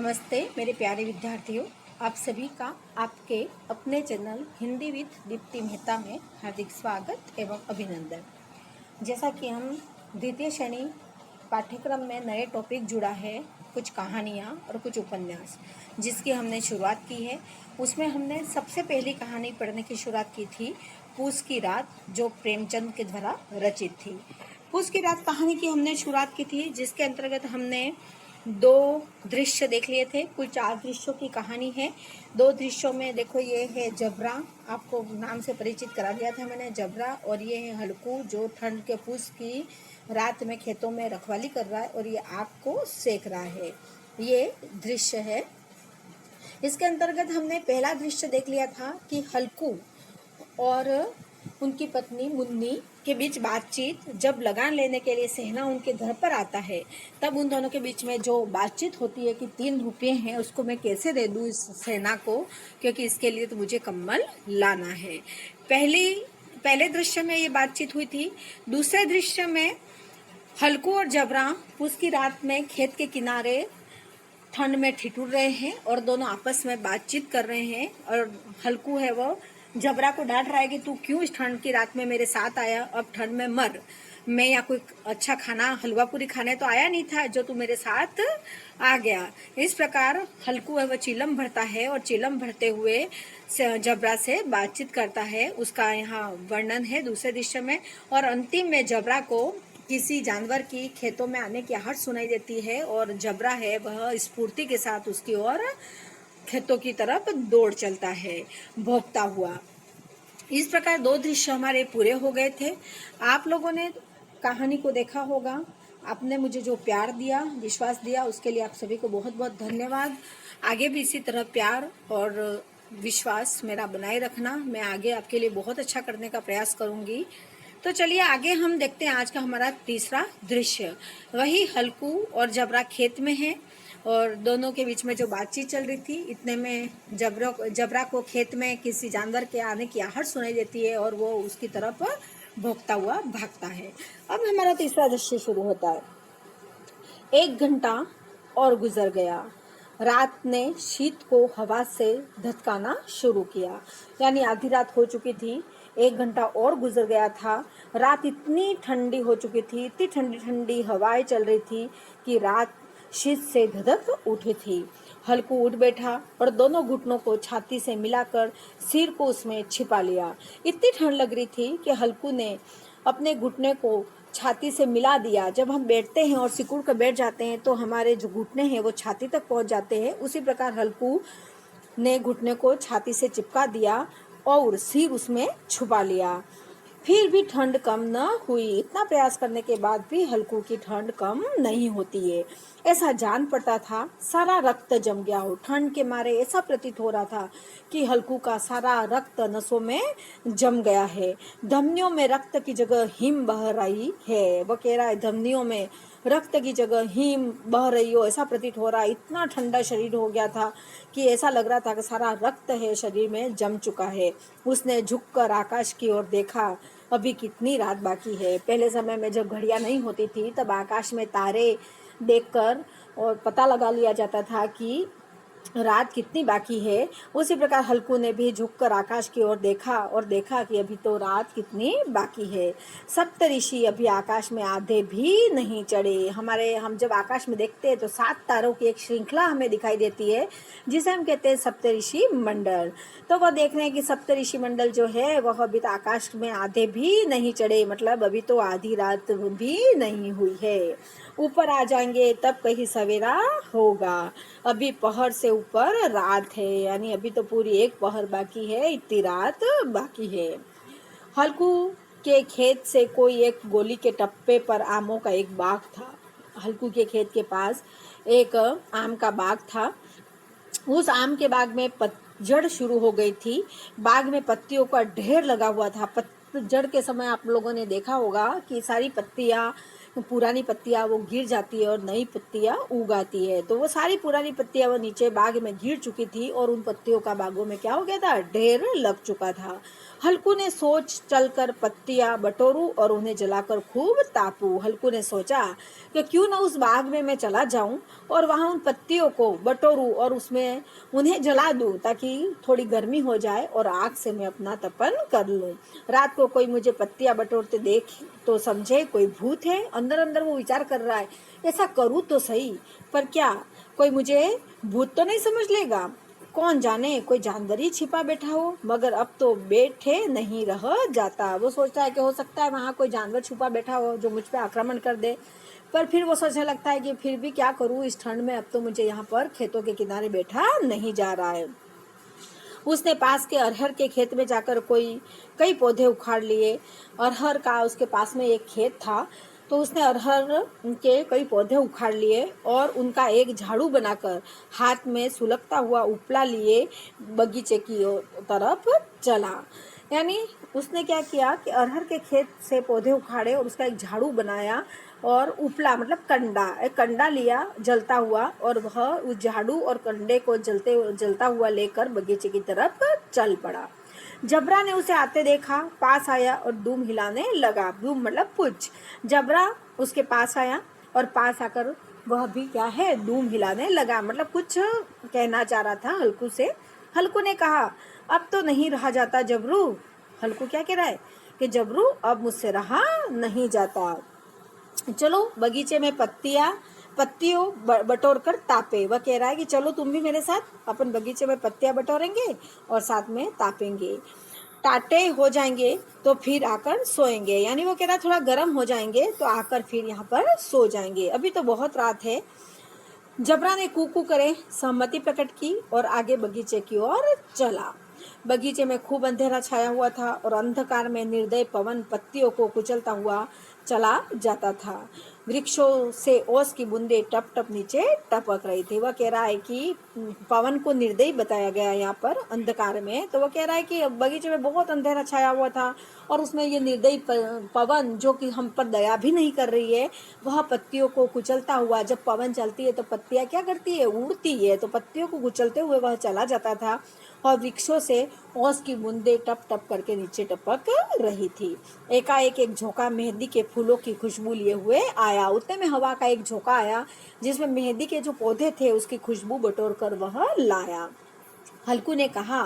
नमस्ते मेरे प्यारे विद्यार्थियों, आप सभी का आपके अपने चैनल हिंदी विद दीप्ति मेहता में हार्दिक स्वागत एवं अभिनंदन। जैसा कि हम द्वितीय श्रेणी पाठ्यक्रम में नए टॉपिक जुड़ा है, कुछ कहानियाँ और कुछ उपन्यास जिसकी हमने शुरुआत की है। उसमें हमने सबसे पहली कहानी पढ़ने की शुरुआत की थी पूस की रात, जो प्रेमचंद के द्वारा रचित थी। पूस की रात कहानी की हमने शुरुआत की थी, जिसके अंतर्गत हमने 2 दृश्य देख लिए थे। कुल 4 दृश्यों की कहानी है। 2 दृश्यों में देखो, ये है जबरा, आपको नाम से परिचित करा दिया था मैंने, जबरा, और ये है हल्कू जो ठंड के पूस की रात में खेतों में रखवाली कर रहा है और ये आग को सेक रहा है। ये दृश्य है। इसके अंतर्गत हमने पहला दृश्य देख लिया था कि हल्कू और उनकी पत्नी मुन्नी के बीच बातचीत, जब लगान लेने के लिए सेना उनके घर पर आता है तब उन दोनों के बीच में जो बातचीत होती है कि 3 रुपये हैं, उसको मैं कैसे दे दूँ इस सेना को, क्योंकि इसके लिए तो मुझे कम्बल लाना है। पहले दृश्य में ये बातचीत हुई थी। दूसरे दृश्य में हल्कू और जबरा पूस की रात में खेत के किनारे ठंड में ठिठुर रहे हैं और दोनों आपस में बातचीत कर रहे हैं। और हल्कू है वो जबरा को डांट रहा है कि तू क्यों इस ठंड की रात में मेरे साथ आया, अब ठंड में मर। मैं यहाँ कोई अच्छा खाना हलवा पूरी खाने तो आया नहीं था जो तू मेरे साथ आ गया। इस प्रकार हल्कू है वह चिलम भरता है और चिलम भरते हुए जबरा से बातचीत करता है। उसका यहाँ वर्णन है दूसरे दृश्य में। और अंतिम में जबरा को किसी जानवर की खेतों में आने की आहट सुनाई देती है और जबरा है वह स्फूर्ति के साथ उसकी ओर खेतों की तरफ दौड़ चलता है भौंकता हुआ। इस प्रकार 2 दृश्य हमारे पूरे हो गए थे। आप लोगों ने कहानी को देखा होगा। आपने मुझे जो प्यार दिया, विश्वास दिया, उसके लिए आप सभी को बहुत बहुत धन्यवाद। आगे भी इसी तरह प्यार और विश्वास मेरा बनाए रखना। मैं आगे आपके लिए बहुत अच्छा करने का प्रयास करूंगी। तो चलिए आगे हम देखते हैं आज का हमारा तीसरा दृश्य। वही हल्कू और जबरा खेत में है और दोनों के बीच में जो बातचीत चल रही थी, इतने में जबरा को खेत में किसी जानवर के आने की आहट सुनाई देती है और वो उसकी तरफ भौंकता हुआ भागता है। अब हमारा तीसरा दृश्य शुरू होता है। 1 घंटा और गुजर गया। रात ने शीत को हवा से धधकाना शुरू किया, यानी आधी रात हो चुकी थी। 1 घंटा और गुजर गया था। रात इतनी ठंडी हो चुकी थी, इतनी ठंडी ठंडी हवाएं चल रही थी कि रात शीत से धधक उठी थी। हल्कू उठ बैठा और दोनों घुटनों को छाती से मिलाकर सिर को उसमें छिपा लिया। इतनी ठंड लग रही थी कि हल्कू ने अपने घुटने को छाती से मिला दिया। जब हम बैठते हैं और सिकुड़ कर बैठ जाते हैं तो हमारे जो घुटने हैं वो छाती तक पहुंच जाते हैं। उसी प्रकार हल्कू ने घुटने को छाती से चिपका दिया और सिर उसमें छुपा लिया। फिर भी ठंड कम न हुई। इतना प्रयास करने के बाद भी हल्कू की ठंड कम नहीं होती है। ऐसा जान पड़ता था सारा रक्त जम गया हो। ठंड के मारे ऐसा प्रतीत हो रहा था कि हल्कू का सारा रक्त नसों में जम गया है। धमनियों में रक्त की जगह हिम बह रही है। वो कह रहा है धमनियों में रक्त की जगह हिम बह रही हो, ऐसा प्रतीत हो रहा है। इतना ठंडा शरीर हो गया था कि ऐसा लग रहा था कि सारा रक्त है शरीर में जम चुका है। उसने झुककर आकाश की ओर देखा। अभी कितनी रात बाकी है। पहले समय में जब घड़ियां नहीं होती थी तब आकाश में तारे देखकर और पता लगा लिया जाता था कि रात कितनी बाकी है। उसी प्रकार हल्कू ने भी झुककर आकाश की ओर देखा और देखा कि अभी तो रात कितनी बाकी है। सप्तऋषि अभी आकाश में आधे भी नहीं चढ़े। हम जब आकाश में देखते हैं तो 7 तारों की एक श्रृंखला हमें दिखाई देती है, जिसे हम कहते हैं सप्तऋषि मंडल। तो वह देख रहे हैं कि सप्तऋषि मंडल जो है वह अभी तो आकाश में आधे भी नहीं चढ़े, मतलब अभी तो आधी रात भी नहीं हुई है। ऊपर आ जाएंगे तब कहीं सवेरा होगा। अभी पहर से ऊपर रात है, यानी अभी तो पूरी एक पहर बाकी है, इतनी रात बाकी है। हल्कू के खेत से कोई एक गोली के टप्पे पर आमों का एक बाग था। हल्कू के खेत के पास एक आम का बाग था। उस आम के बाग में पतझड़ शुरू हो गई थी। बाग में पत्तियों का ढेर लगा हुआ था। पतझड़ के समय आप लोगों ने देखा होगा कि सारी पत्तियां, पुरानी पत्तियां वो गिर जाती है और नई पत्तियां उग आती है। तो वो सारी पुरानी पत्तियां वो नीचे बाग में गिर चुकी थी और उन पत्तियों का बागों में क्या हो गया था, ढेर लग चुका था। हल्कू ने सोच चलकर पत्तियां बटोरूं और उन्हें जलाकर खूब तापूं। हल्कू ने सोचा कि क्यों न उस बाग में मैं चला जाऊं और वहां उन पत्तियों को बटोरूं और उसमें उन्हें जला दूं ताकि थोड़ी गर्मी हो जाए और आग से मैं अपना तपन कर लूं। रात को कोई मुझे पत्तियां बटोरते देख तो समझे कोई भूत है। अंदर अंदर वो विचार कर रहा है, ऐसा करूं तो सही, पर क्या कोई मुझे भूत तो नहीं समझ लेगा। कौन जाने कोई जानवर ही छिपा बैठा हो, मगर अब तो बैठे नहीं रह जाता। वो सोचता है कि हो सकता है वहां कोई जानवर छुपा बैठा हो जो मुझ पे आक्रमण कर दे, पर फिर वो सोचने लगता है कि फिर भी क्या करूं इस ठंड में, अब तो मुझे यहाँ पर खेतों के किनारे बैठा नहीं जा रहा है। उसने पास के अरहर के खेत में जाकर कई पौधे उखाड़ लिए। अरहर का उसके पास में एक खेत था, तो उसने अरहर के कई पौधे उखाड़ लिए और उनका एक झाड़ू बनाकर हाथ में सुलगता हुआ उपला लिए बगीचे की तरफ चला। यानी उसने क्या किया कि अरहर के खेत से पौधे उखाड़े और उसका एक झाड़ू बनाया और उपला मतलब एक कंडा लिया जलता हुआ, और वह उस झाड़ू और कंडे को जलता हुआ लेकर बगीचे की तरफ चल पड़ा। जबरा ने उसे आते देखा, पास आया और दूम हिलाने लगा। दूम मतलब पूंछ। जबरा उसके पास आया और पास आकर वह भी क्या है, दूम हिलाने लगा, मतलब कुछ कहना चाह रहा था हल्कू से। हल्कू ने कहा, अब तो नहीं रहा जाता जबरू। हल्कू क्या कह रहा है कि जबरू अब मुझसे रहा नहीं जाता, चलो बगीचे में पत्तियों बटोर कर तापे। वह कह रहा है कि चलो तुम भी मेरे साथ अपन बगीचे में पत्तियां बटोरेंगे और साथ में तापेंगे। टाटे हो जाएंगे तो फिर आकर सोएंगे, यानी वो कह रहा है थोड़ा गर्म हो जाएंगे तो आकर फिर यहाँ पर सो जाएंगे, अभी तो बहुत रात है। जबरा ने कूकू करे सहमति प्रकट की और आगे बगीचे की ओर चला। बगीचे में खूब अंधेरा छाया हुआ था और अंधकार में निर्दय पवन पत्तियों को कुचलता हुआ चला जाता था। वृक्षों से ओस की बूंदें टप टप नीचे टपक रही थी। वह कह रहा है कि पवन को निर्दयी बताया गया यहाँ पर अंधकार में, तो वह कह रहा है कि बगीचे में बहुत अंधेरा छाया हुआ था और उसमें ये निर्दयी पवन जो कि हम पर दया भी नहीं कर रही है, वह पत्तियों को कुचलता हुआ, जब पवन चलती है तो पत्तियां क्या करती है, उड़ती है, तो पत्तियों को कुचलते हुए वह चला जाता था और वृक्षों से ओस की बूंदें टप टप करके नीचे टपक रही थी। एकाएक एक झोंका मेहंदी के फूलों की खुशबू लिए हुए आया। उतने में हवा का एक झोंका आया जिसमें मेहंदी के जो पौधे थे उसकी खुशबू बटोर कर वह लाया। हल्कू ने कहा,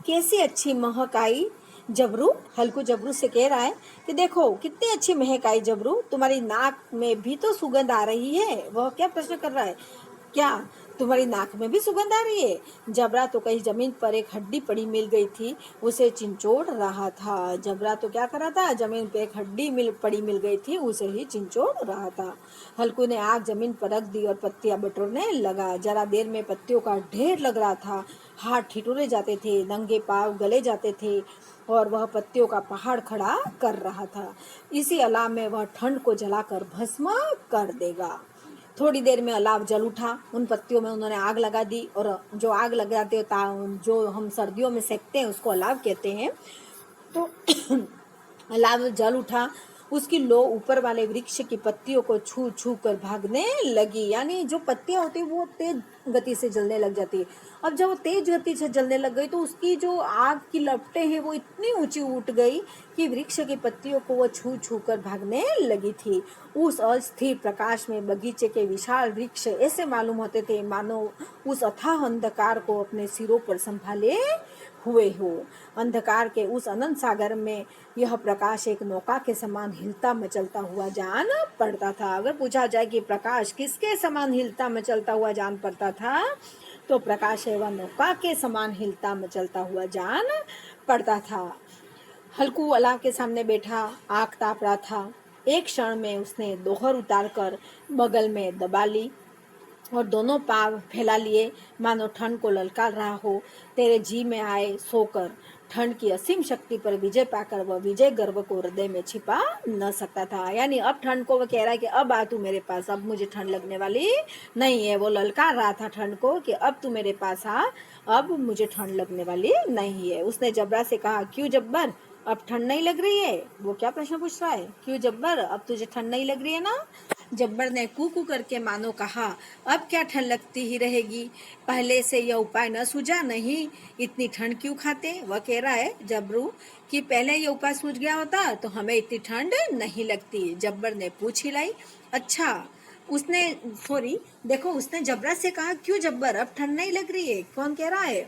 कैसी अच्छी महक आई जबरू। हल्कू जबरू से कह रहा है कि देखो कितनी अच्छी महक आई जबरू, तुम्हारी नाक में भी तो सुगंध आ रही है। वह क्या प्रश्न कर रहा है, क्या तुम्हारी नाक में भी सुगंध आ रही है। जबरा तो कहीं जमीन पर एक हड्डी पड़ी मिल गई थी, उसे चिंचोड़ रहा था। जबरा तो क्या कर रहा था, जमीन पे एक हड्डी पड़ी मिल गई थी, उसे ही चिंचोड़ रहा था। हल्कू ने आग जमीन पर रख दी और पत्तियां बटोरने लगा। जरा देर में पत्तियों का ढेर लग रहा था, हाथ ठिठुरे जाते थे, नंगे पांव गले जाते थे और वह पत्तियों का पहाड़ खड़ा कर रहा था। इसी अलाव में वह ठंड को जलाकर भस्म कर देगा। थोड़ी देर में अलाव जल उठा। उन पत्तियों में उन्होंने आग लगा दी, और जो आग लगाते हो जो हम सर्दियों में सेकते हैं उसको अलाव कहते हैं। तो अलाव जल उठा, उसकी लो ऊपर वाले वृक्ष की पत्तियों को छू छू कर भागने लगी। यानी जो पत्तियां होती है वो तेज गति से जलने लग जाती है। अब जब वो तेज गति से जलने लग गई तो उसकी जो आग की लपटें हैं वो इतनी ऊंची उठ गई कि वृक्ष की पत्तियों को वो छू छू कर भागने लगी थी। उस अस्थिर प्रकाश में बगीचे के विशाल वृक्ष ऐसे मालूम होते थे मानो उस अथाह अंधकार को अपने सिरों पर संभाले हुए हो। अंधकार के उस अनंत सागर में यह प्रकाश एक नौका के समान हिलता मचलता हुआ जान पड़ता था। अगर पूछा जाए कि प्रकाश किसके समान हिलता मचलता हुआ जान पड़ता था, तो प्रकाश एवं नौका के समान हिलता मचलता हुआ जान पड़ता था। हल्कू अलाव के सामने बैठा आग ताप रहा था। एक क्षण में उसने दोहर उतारकर बगल में दबा ली और दोनों पांव फैला लिए मानो ठंड को ललकार रहा हो। तेरे जी में आए सोकर ठंड की असीम शक्ति पर विजय पाकर वह विजय गर्व को हृदय में छिपा न सकता था। यानी अब ठंड को वह कह रहा है कि अब आ तू मेरे पास, अब मुझे ठंड लगने वाली नहीं है। वो ललकार रहा था ठंड को कि अब तू मेरे पास आ, अब मुझे ठंड लगने वाली नहीं है। उसने जबरा से कहा, क्यों जब्बर, अब ठंड नहीं लग रही है। वो क्या प्रश्न पूछ रहा है, क्यों जब्बर, अब तुझे ठंड नहीं लग रही है ना। जब्बर ने कू कू करके मानो कहा, अब क्या ठंड लगती ही रहेगी, पहले से यह उपाय न सूझा नहीं, इतनी ठंड क्यों खाते। वह कह रहा है जब्रू कि पहले ये उपाय सूझ गया होता तो हमें इतनी ठंड नहीं लगती। जब्बर ने पूछ हिलाई। अच्छा, उसने सॉरी देखो, उसने जबरा से कहा, क्यों जब्बर, अब ठंड नहीं लग रही है। कौन कह रहा है?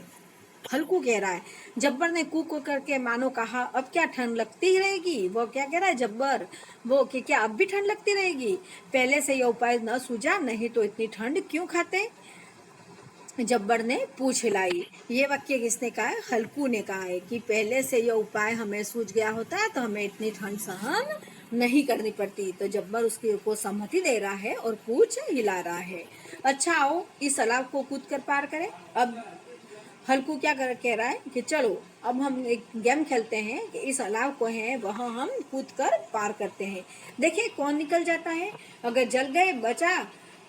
हल्कू कह रहा है। जब्बर ने कू करके मानो कहा, अब क्या ठंड लगती ही रहेगी। वो क्या कह रहा है जब्बर, वो कि क्या अब भी ठंड लगती रहेगी, पहले से यह उपाय न सूझा नहीं तो इतनी ठंड क्यों खाते। जब्बर ने पूछ हिलाई। ये वाक्य किसने कहा है? हल्कू ने कहा है कि पहले से यह उपाय हमें सूझ गया होता है तो हमें इतनी ठंड सहन नहीं करनी पड़ती। तो जब्बर उसकी को सहमति दे रहा है और पूछ हिला रहा है। अच्छा आओ इस तालाब को कूद कर पार करें। अब हल्कू क्या कह रहा है कि चलो अब हम एक गेम खेलते हैं कि इस तालाब को है वहाँ हम कूद कर पार करते हैं, देखिए कौन निकल जाता है। अगर जल गए बचा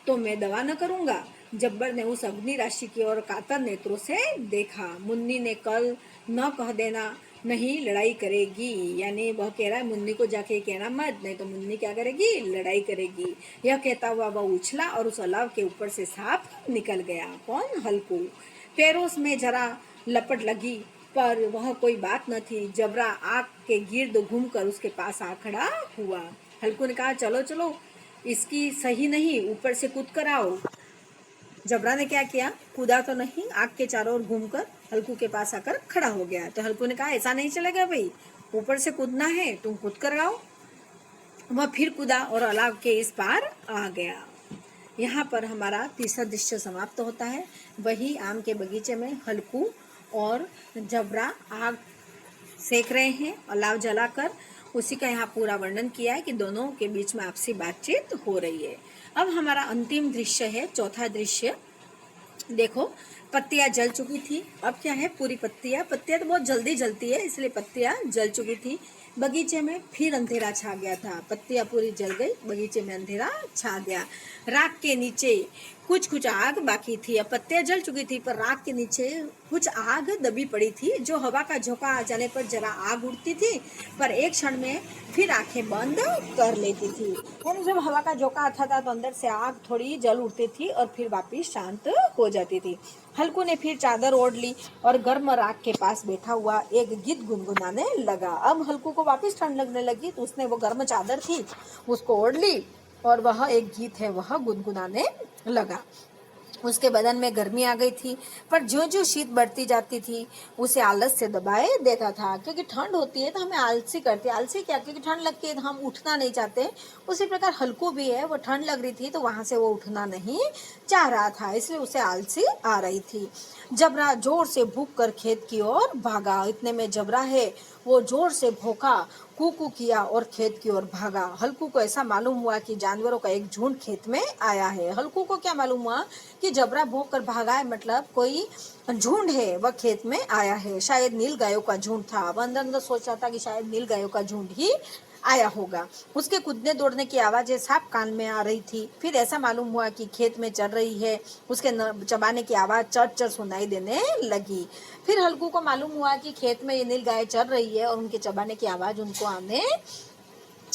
तो मैं दवा न करूँगा। जब्बर ने उस अग्नि राशि की ओर कातर नेत्रों से देखा। मुन्नी ने कल न कह देना नहीं लड़ाई करेगी, यानी वह कह रहा है मुन्नी को जाके कहना मत, नहीं तो मुन्नी क्या करेगी, लड़ाई करेगी। यह कहता हुआ वह उछला और उस अलाव के ऊपर से सांप निकल गया। कौन? हल्कू। पैरों में जरा लपट लगी पर वह कोई बात न थी। जबरा आग के गिर्द घूमकर उसके पास आ खड़ा हुआ। हल्कू ने कहा, चलो चलो इसकी सही नहीं, ऊपर से कूद कर आओ। जबरा ने क्या किया, कूदा तो नहीं, आग के चारों ओर घूमकर हल्कू के पास आकर खड़ा हो गया। तो हल्कू ने कहा, ऐसा नहीं चलेगा भाई, ऊपर से कूदना है, तुम कूद कर आओ। वह फिर कूदा और अलाव के इस पार आ गया। यहाँ पर हमारा तीसरा दृश्य समाप्त होता है। वही आम के बगीचे में हल्कू और जबरा आग सेक रहे हैं अलाव जलाकर, उसी का यहाँ पूरा वर्णन किया है कि दोनों के बीच में आपसी बातचीत हो रही है। अब हमारा अंतिम दृश्य है, चौथा दृश्य। देखो पत्तियां जल चुकी थी, अब क्या है, पूरी पत्तियां तो बहुत जल्दी जलती है इसलिए पत्तियां जल चुकी थी। बगीचे में फिर अंधेरा छा गया था, पत्तियां पूरी जल गई, बगीचे में अंधेरा छा गया। राख के नीचे कुछ कुछ आग बाकी थी। अब पत्तियां जल चुकी थी पर राख के नीचे कुछ आग दबी पड़ी थी, जो हवा का झोंका आ जाने पर जरा आग उठती थी पर एक क्षण में फिर आंखें बंद कर लेती थी। यानी जब हवा का झोंका आता था तो अंदर से आग थोड़ी जल उठती थी और फिर वापिस शांत हो जाती थी। हल्कू ने फिर चादर ओढ़ ली और गर्म राख के पास बैठा हुआ एक गीत गुनगुनाने लगा। अब हल्कू को वापस ठंड लगने लगी तो उसने वो गर्म चादर थी उसको ओढ़ ली और वह एक गीत है वह गुनगुनाने लगा। उसके बदन में गर्मी आ गई थी पर जो जो शीत बढ़ती जाती थी उसे आलस से दबाए देता था, क्योंकि ठंड होती है तो हमें आलसी करती है। आलसी क्या, क्योंकि ठंड लगती है तो हम उठना नहीं चाहते। उसी प्रकार हल्कू भी है, वो ठंड लग रही थी तो वहां से वो उठना नहीं चाह रहा था, इसलिए उसे आलसी आ रही थी। जबरा जोर से भूख कर खेत की ओर भागा। इतने में जबरा है वो जोर से भौंका, कू किया और खेत की ओर भागा। हल्कू को ऐसा मालूम हुआ कि जानवरों का एक झुंड खेत में आया है। हल्कू को क्या मालूम हुआ कि जबरा भौंक कर भागा है, मतलब कोई झुंड है वह खेत में आया है। शायद नील गायों का झुंड था। वह अंदर अंदर सोच रहा था कि शायद नील गायों का झुंड ही आया होगा। उसके कूदने दौड़ने की आवाजें साफ कान में आ रही थी। फिर ऐसा मालूम हुआ कि खेत में चल रही है। उसके चबाने की आवाज चर चर सुनाई देने लगी। फिर हल्कू को मालूम हुआ कि खेत में ये नील गाय चल रही है और उनके चबाने की आवाज उनको आने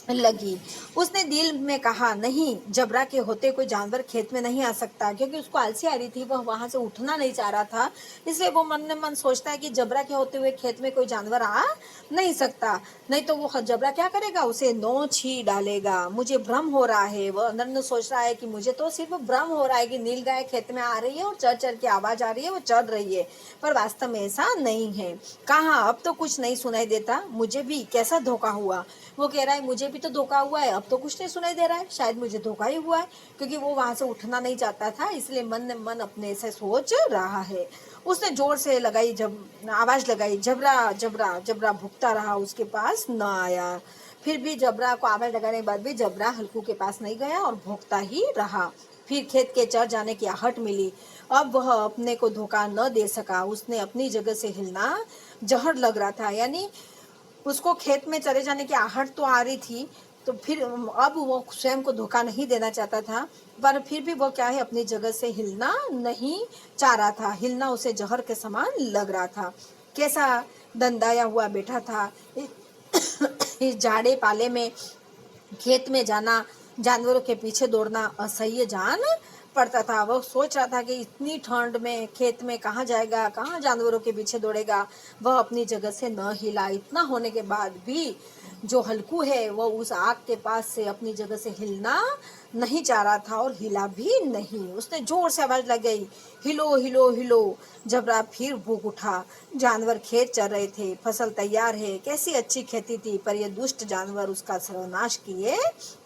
लगी। उसने दिल में कहा, नहीं, जबरा के होते कोई जानवर खेत में नहीं आ सकता, क्योंकि उसको आलसी आ रही थी, वह वहां से उठना नहीं चाह रहा था, इसलिए वो मन में मन सोचता है कि जबरा के होते हुए खेत में कोई जानवर आ नहीं सकता, नहीं तो वो जबरा क्या करेगा, उसे नोच ही डालेगा। मुझे भ्रम हो रहा है, वह अंदर में सोच रहा है कि मुझे तो सिर्फ भ्रम हो रहा है कि नील गाय खेत में आ रही है और चर चर की आवाज आ रही है, वो चल रही है, पर वास्तव में ऐसा नहीं है। कहाँ, अब तो कुछ नहीं सुनाई देता, मुझे भी कैसा धोखा हुआ। वो कह रहा है मुझे भी तो धोखा हुआ है, अब तो कुछ नहीं सुनाई दे रहा है, शायद मुझे धोखा ही हुआ है, क्योंकि वो वहां से उठना नहीं चाहता था, इसलिए मन मन अपने से सोच रहा है। उसने जोर से लगाई, जब आवाज लगाई, जबरा जबरा जबरा भुगता रहा, उसके पास न आया। फिर भी जबरा को आवाज लगाने के बाद भी जबरा हल्कू के पास नहीं गया और भोंकता ही रहा। फिर खेत के चढ़ जाने की आहट मिली। अब वह अपने को धोखा न दे सका। उसने अपनी जगह से हिलना जहर लग रहा था, यानी उसको खेत में चले जाने की आहट तो आ रही थी, तो फिर अब वो स्वयं को धोखा नहीं देना चाहता था, पर फिर भी वो क्या है, अपनी जगह से हिलना नहीं चाह रहा था। हिलना उसे जहर के समान लग रहा था। कैसा दंदाया हुआ बैठा था। इस जाड़े पाले में खेत में जाना जानवरों के पीछे दौड़ना असह्य जान पड़ता था। वह सोच रहा था कि इतनी ठंड में खेत में कहाँ जाएगा, कहाँ जानवरों के पीछे दौड़ेगा। वह अपनी जगह से न हिला। इतना होने के बाद भी जो हल्कू है वह उस आग के पास से अपनी जगह से हिलना नहीं चाह रहा था और हिला भी नहीं। उसने जोर से आवाज लगाई, हिलो हिलो हिलो। जबरा फिर भूख उठा। जानवर खेत चर रहे थे, फसल तैयार है, कैसी अच्छी खेती थी, पर ये दुष्ट जानवर उसका सर्वनाश किए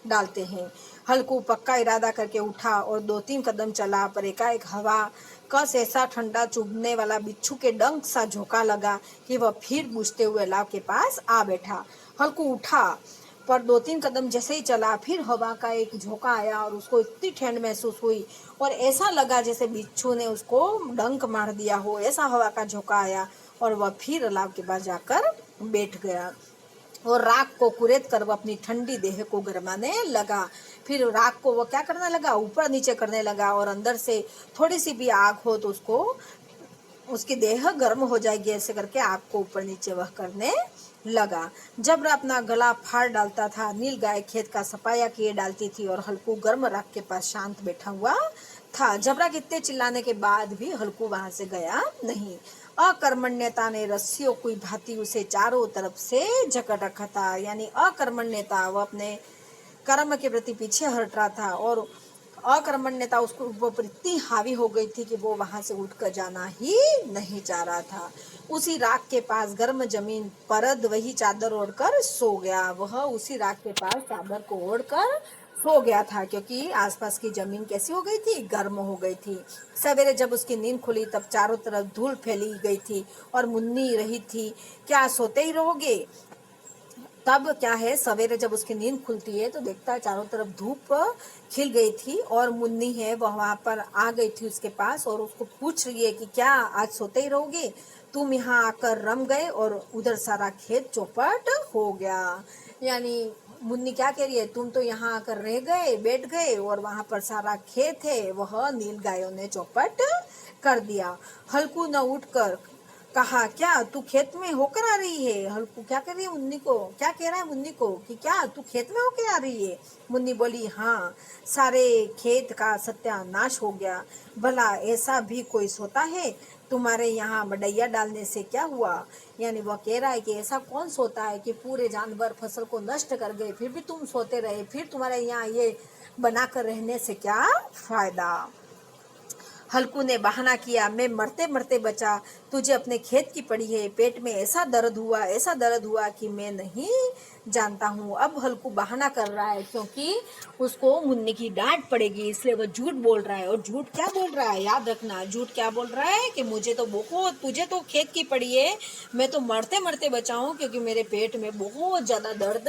डालते हैं। हल्कू पक्का इरादा करके उठा और 2-3 कदम चला, पर एकाएक हवा कस ऐसा ठंडा चुभने वाला बिच्छू के डंक सा झोंका लगा कि वह फिर बुझते हुए अलाव के पास आ बैठा। हल्कू उठा, पर 2-3 कदम जैसे ही चला, फिर हवा का एक झोंका आया और उसको इतनी ठंड महसूस हुई और ऐसा लगा जैसे बिच्छू ने उसको डंक मार दिया हो। ऐसा हवा का झोंका आया और वह फिर अलाव के पास जाकर बैठ गया और राख को कुरेद कर वह अपनी ठंडी देह को गरमाने लगा। फिर राख को वह क्या करने लगा, ऊपर नीचे करने लगा, और अंदर से थोड़ी सी भी आग हो तो उसको उसकी देह गर्म हो जाएगी। ऐसे करके आग को ऊपर नीचे वह करने लगा। जब अपना गला फाड़ डालता था, नील गाय खेत का सफाया किए डालती थी और हल्कू गर्म राख के पास शांत बैठा हुआ था। जबरा कितने चिल्लाने के बाद भी हल्कू वहां से गया नहीं। अकर्मण्यता ने रस्सियों की भांति उसे चारों तरफ से जकड़ रखा था। यानी अकर्मण्यता, वह अपने कर्म के प्रति पीछे हट रहा था और अकर्मण्यता उसको ऊपर इतनी हावी हो गई थी कि वो वहां से उठकर जाना ही नहीं चाह रहा था। उसी राख के पास गर्म जमीन परद वही चादर ओढ़कर सो गया। वह उसी राख के पास चादर को ओढ़कर सो गया था, क्योंकि आसपास की जमीन कैसी हो गई थी, गर्म हो गई थी। सवेरे जब उसकी नींद खुली तब चारों तरफ धूल फैली गई थी और मुन्नी रही थी। क्या सोते ही रहोगे? तब क्या है, सवेरे जब उसकी नींद खुलती है तो देखता है चारों तरफ धूप खिल गई थी और मुन्नी है वह वहां पर आ गई थी उसके पास और उसको पूछ रही है कि क्या आज सोते ही रहोगे? तुम यहाँ आकर रम गए और उधर सारा खेत चौपट हो गया। यानी मुन्नी क्या कह रही है, तुम तो यहाँ आकर रह गए, बैठ गए, और वहां पर सारा खेत है वह नील गायों ने चौपट कर दिया। हल्कू न उठकर कहा, क्या तू खेत में होकर आ रही है? हल्कू क्या कर रही है, मुन्नी को क्या कह रहा है, मुन्नी को कि क्या तू खेत में होकर आ रही है? मुन्नी बोली, हाँ, सारे खेत का सत्यानाश हो गया। भला ऐसा भी कोई सोता है? तुम्हारे यहाँ मडैया डालने से क्या हुआ? यानी वह कह रहा है कि ऐसा कौन सोता है कि पूरे जानवर फसल को नष्ट कर गए, फिर भी तुम सोते रहे, फिर तुम्हारे यहाँ ये बनाकर रहने से क्या फायदा? हल्कू ने बहाना किया, मैं मरते मरते बचा, तुझे अपने खेत की पड़ी है, पेट में ऐसा दर्द हुआ, ऐसा दर्द हुआ कि मैं नहीं जानता हूँ। अब हल्कू बहाना कर रहा है क्योंकि उसको मुन्नी की डांट पड़ेगी, इसलिए वो झूठ बोल रहा है। और झूठ क्या बोल रहा है, याद रखना, झूठ क्या बोल रहा है कि मुझे तो बहुत, तुझे तो खेत की पड़ी है, मैं तो मरते मरते बचा हूँ क्योंकि मेरे पेट में बहुत ज्यादा दर्द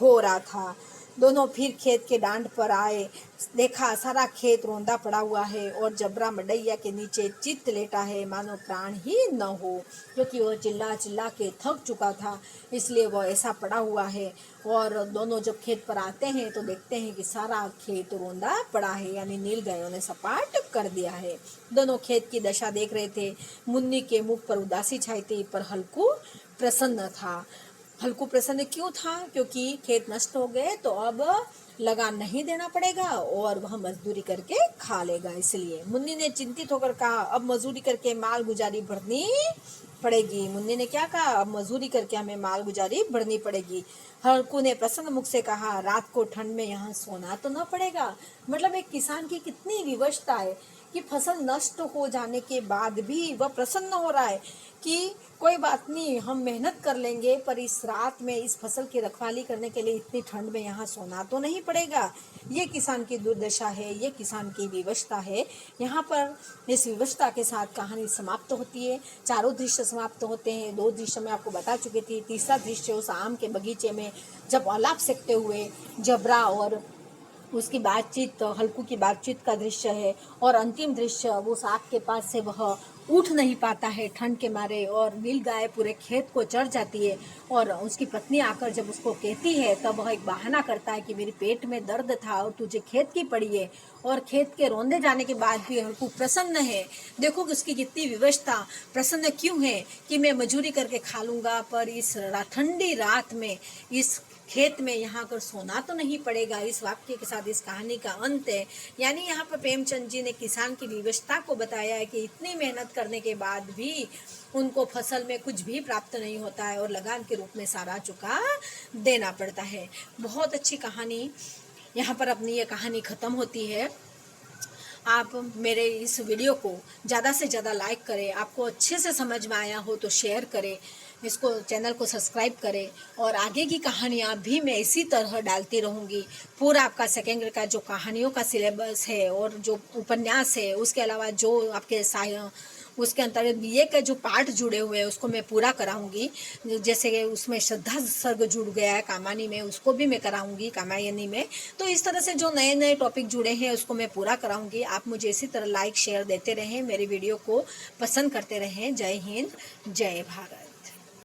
हो रहा था। दोनों फिर खेत के डांड पर आए। देखा सारा खेत रौंदा पड़ा हुआ है और जबरा मडैया के नीचे चित्त लेटा है, मानो प्राण ही न हो, क्योंकि वह चिल्ला चिल्ला के थक चुका था, इसलिए वह ऐसा पड़ा हुआ है। और दोनों जब खेत पर आते हैं तो देखते हैं कि सारा खेत रौंदा पड़ा है, यानी नील गायों ने सपाट कर दिया है। दोनों खेत की दशा देख रहे थे। मुन्नी के मुख पर उदासी छाई थी, पर हल्कू प्रसन्न था। हल्कू प्रसन्न क्यों था? क्योंकि खेत नष्ट हो गए तो अब लगान नहीं देना पड़ेगा और वह मजदूरी करके खा लेगा। इसलिए मुन्नी ने चिंतित होकर कहा, अब मजदूरी करके माल गुजारी भरनी पड़ेगी। मुन्नी ने क्या कहा, अब मजदूरी करके हमें माल गुजारी भरनी पड़ेगी। हल्कू ने प्रसन्न मुख से कहा, रात को ठंड में यहाँ सोना तो न पड़ेगा। मतलब एक किसान की कितनी विवशता है कि फसल नष्ट हो जाने के बाद भी वह प्रसन्न हो रहा है कि कोई बात नहीं, हम मेहनत कर लेंगे, पर इस रात में इस फसल की रखवाली करने के लिए इतनी ठंड में यहाँ सोना तो नहीं पड़ेगा। ये किसान की दुर्दशा है, ये किसान की विवशता है। यहाँ पर इस विवशता के साथ कहानी समाप्त होती है। चारों दृश्य समाप्त होते हैं। 2 दृश्य मैं आपको बता चुकी थी। तीसरा दृश्य उस आम के बगीचे में जब अलाप सेकते हुए जबरा और उसकी बातचीत, हल्कू की बातचीत का दृश्य है। और अंतिम दृश्य वो आग के पास से वह उठ नहीं पाता है ठंड के मारे और नील गाय पूरे खेत को चढ़ जाती है और उसकी पत्नी आकर जब उसको कहती है तब वह एक बहाना करता है कि मेरे पेट में दर्द था और तुझे खेत की पड़ी है। और खेत के रौंदे जाने के बाद भी हल्कू प्रसन्न है। देखो कि उसकी कितनी विवशता। प्रसन्न क्यों है कि मैं मजूरी करके खा लूंगा, पर इस ठंडी रात में इस खेत में यहाँ कर सोना तो नहीं पड़ेगा। इस वाक्य के साथ इस कहानी का अंत है। यानी यहाँ पर प्रेमचंद जी ने किसान की विवशता को बताया है कि इतनी मेहनत करने के बाद भी उनको फसल में कुछ भी प्राप्त नहीं होता है और लगान के रूप में सारा चुका देना पड़ता है। बहुत अच्छी कहानी। यहाँ पर अपनी ये कहानी ख़त्म होती है। आप मेरे इस वीडियो को ज़्यादा से ज़्यादा लाइक करें, आपको अच्छे से समझ में आया हो तो शेयर करें, इसको चैनल को सब्सक्राइब करें और आगे की कहानियाँ भी मैं इसी तरह डालती रहूँगी। पूरा आपका सेकेंड का जो कहानियों का सिलेबस है और जो उपन्यास है, उसके अलावा जो आपके उसके अंतर्गत बीए के जो पार्ट जुड़े हुए हैं उसको मैं पूरा कराऊंगी। जैसे कि उसमें श्रद्धा सर्ग जुड़ गया है कामायनी में, उसको भी मैं कराऊंगी कामायनी में। तो इस तरह से जो नए नए टॉपिक जुड़े हैं उसको मैं पूरा कराऊंगी। आप मुझे इसी तरह लाइक शेयर देते रहें, मेरी वीडियो को पसंद करते रहें। जय हिंद, जय भारत।